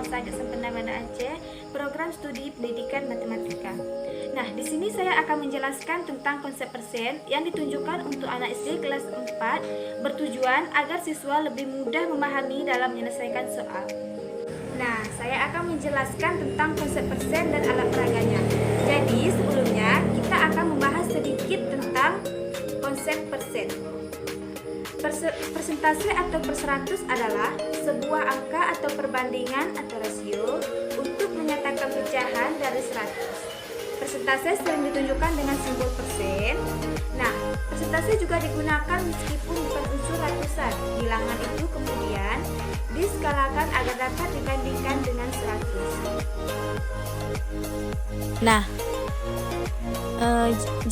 Sajak Sempena Banda Aceh, program studi pendidikan matematika. Nah, di sini saya akan menjelaskan tentang konsep persen yang ditunjukkan untuk anak SD kelas 4 bertujuan agar siswa lebih mudah memahami dalam menyelesaikan soal. Nah, saya akan menjelaskan tentang konsep persen dan alat peraganya. Jadi, sebelumnya kita akan membahas sedikit tentang konsep persen. Persentase atau perseratus adalah sebuah angka atau perbandingan atau rasio untuk menyatakan pecahan dari 100. Persentase sering ditunjukkan dengan simbol persen. Nah, persentase juga digunakan meskipun bukan unsur ratusan. Bilangan itu kemudian diskalakan agar dapat dibandingkan dengan 100. Nah,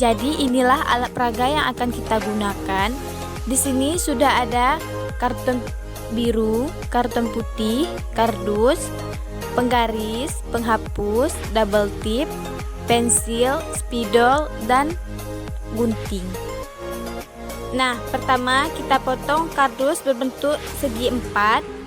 jadi inilah alat peraga yang akan kita gunakan. Di sini sudah ada karton biru, karton putih, kardus, penggaris, penghapus, double tip, pensil, spidol, dan gunting. Nah, pertama kita potong kardus berbentuk segi 4.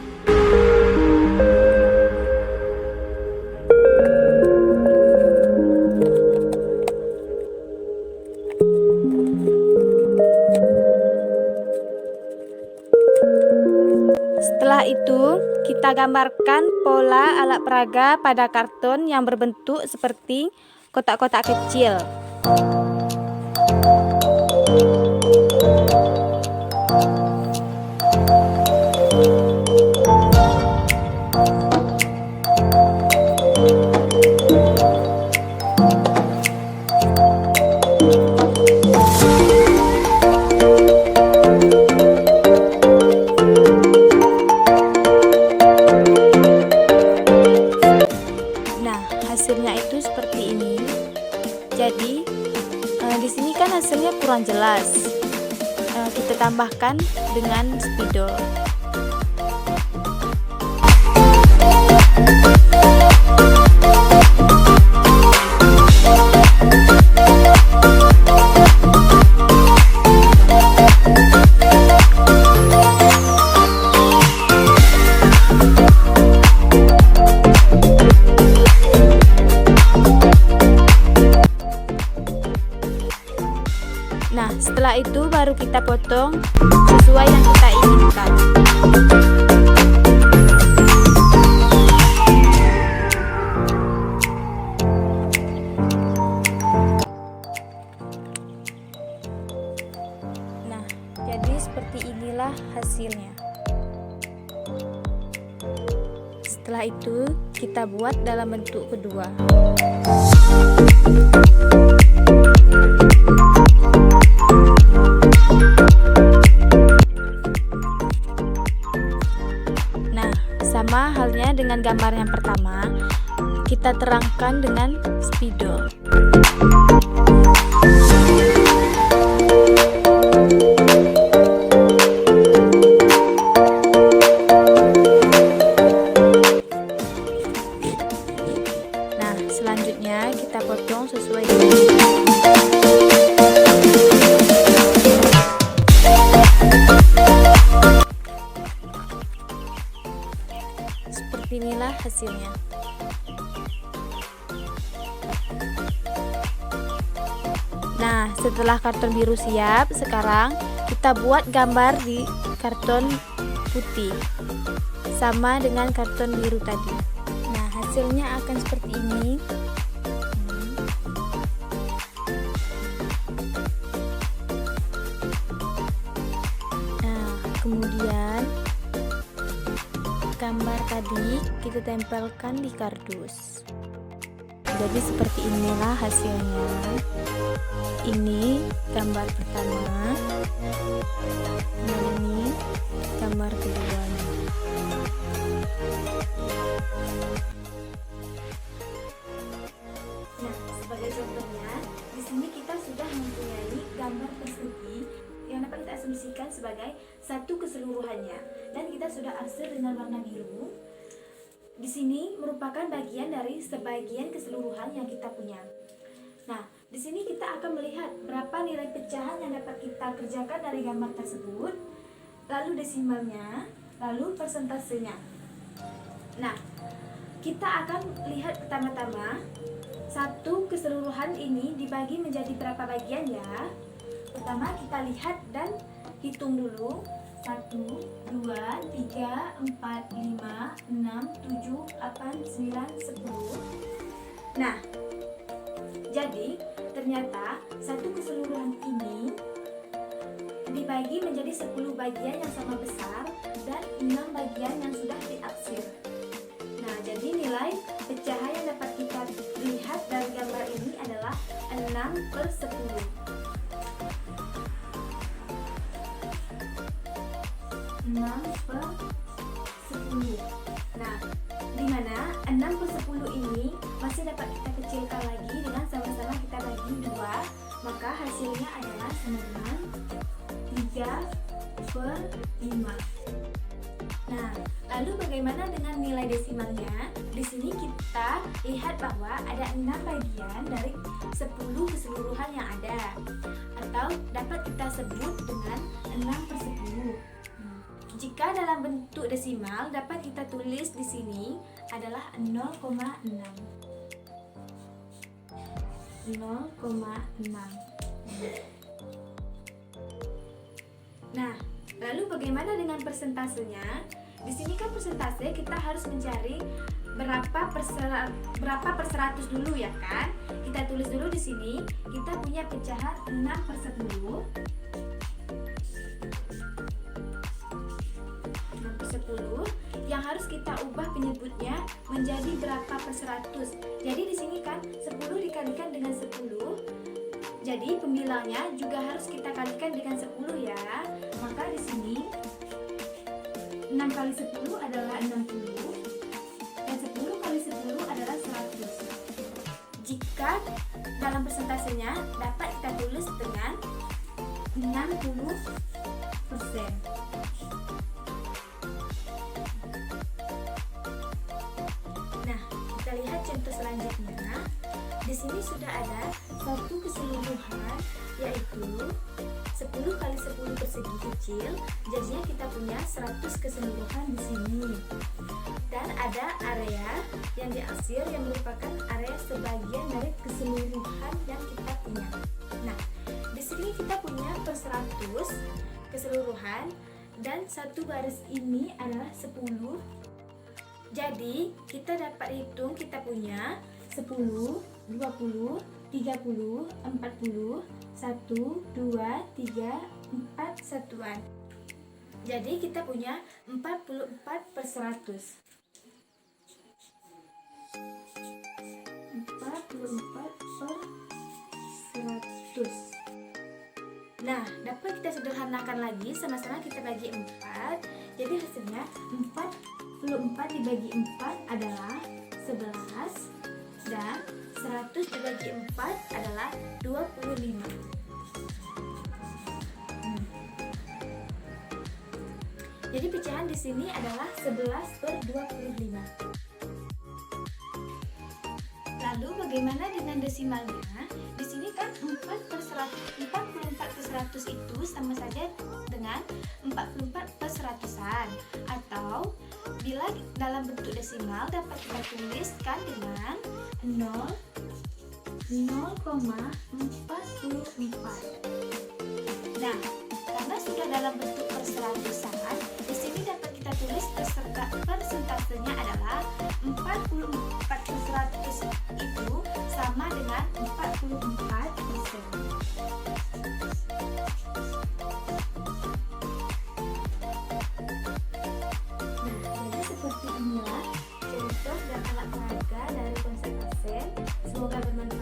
Setelah itu, kita gambarkan pola alat peraga pada karton yang berbentuk seperti kotak-kotak kecil. Hasilnya itu seperti ini. Jadi di sini kan hasilnya kurang jelas. Kita tambahkan dengan spidol. Nah, setelah itu baru kita potong sesuai yang kita inginkan. Nah, jadi seperti inilah hasilnya. Setelah itu, kita buat dalam bentuk kedua. Sama halnya dengan gambar yang pertama, kita terangkan dengan spidol. Nah, selanjutnya kita potong sesuai dengan seperti inilah hasilnya. Nah, setelah karton biru siap, sekarang kita buat gambar di karton putih sama dengan karton biru tadi. Nah, hasilnya akan seperti ini. Nah, kemudian gambar tadi kita tempelkan di kardus. Jadi seperti inilah hasilnya. Ini gambar pertama, dan ini gambar keduanya. Nah, sebagai contohnya, di sini kita sudah mempunyai gambar persegi yang dapat kita asumsikan sebagai satu keseluruhannya, dan kita sudah arsir dengan warna biru. Di sini merupakan bagian dari sebagian keseluruhan yang kita punya. Nah, di sini kita akan melihat berapa nilai pecahan yang dapat kita kerjakan dari gambar tersebut, lalu desimalnya, lalu persentasenya. Nah, kita akan lihat pertama-tama satu keseluruhan ini dibagi menjadi berapa bagian ya. Pertama kita lihat dan hitung dulu. 1, 2, 3, 4, 5, 6, 7, 8, 9, 10. Nah, jadi ternyata satu keseluruhan ini dibagi menjadi 10 bagian yang sama besar dan 6 bagian yang sudah diarsir. Nah, jadi nilai pecahan yang dapat kita lihat dari gambar ini adalah 6/10. 6/10. Nah, di mana 6/10 ini masih dapat kita kecilkan lagi dengan sama-sama kita bagi 2, maka hasilnya adalah sama dengan 3/5. Nah, lalu bagaimana dengan nilai desimalnya? Di sini kita lihat bahwa ada 6 bagian dari 10 keseluruhan yang ada, atau dapat kita sebut dengan 6/10. Jika dalam bentuk desimal dapat kita tulis di sini adalah 0,6. 0,6. Nah, lalu bagaimana dengan persentasenya? Di sini kan persentase kita harus mencari berapa per 100 dulu ya kan? Kita tulis dulu di sini, kita punya pecahan 6/10. 6/10 yang harus kita ubah penyebutnya menjadi berapa per 100. Jadi di sini kan 10 dikalikan dengan 10. Jadi pembilangnya juga harus kita kalikan dengan 10 ya. Maka di sini 6 kali 10 adalah 60 dan 10 kali 10 adalah 100. Jika dalam persentasenya dapat kita tulis dengan 60%. Nah, kita lihat contoh selanjutnya. Di sini sudah ada satu keseluruhan, yaitu 10 kali 10 persegi kecil. Jadinya kita punya 100 keseluruhan di sini. Dan ada area yang diarsir yang merupakan area sebagian dari keseluruhan yang kita punya. Nah, di sini kita punya per 100 keseluruhan dan satu baris ini adalah 10. Jadi, kita dapat hitung kita punya 10, 20, 30, 40, 1, 2, 3, 4 satuan. Jadi kita punya 44 per 100. 44 per 100. Nah, dapat kita sederhanakan lagi, sama-sama kita bagi 4. Jadi hasilnya 44 dibagi 4 adalah 11 dan 100 dibagi 4 adalah 25. Jadi pecahan di sini adalah 11/25. Lalu bagaimana dengan desimalnya? Di sini kan 44/100 itu sama saja dengan 44 per 100-an. Atau bila dalam bentuk desimal dapat kita tuliskan dengan 0,44. Nah, karena sudah dalam bentuk per 100-an, di sini dapat kita tulis persentasenya adalah 44 per 100 itu sama dengan 44%. Nah, jadi seperti inilah contoh dan alat peraga dari konsep persen. Semoga bermanfaat.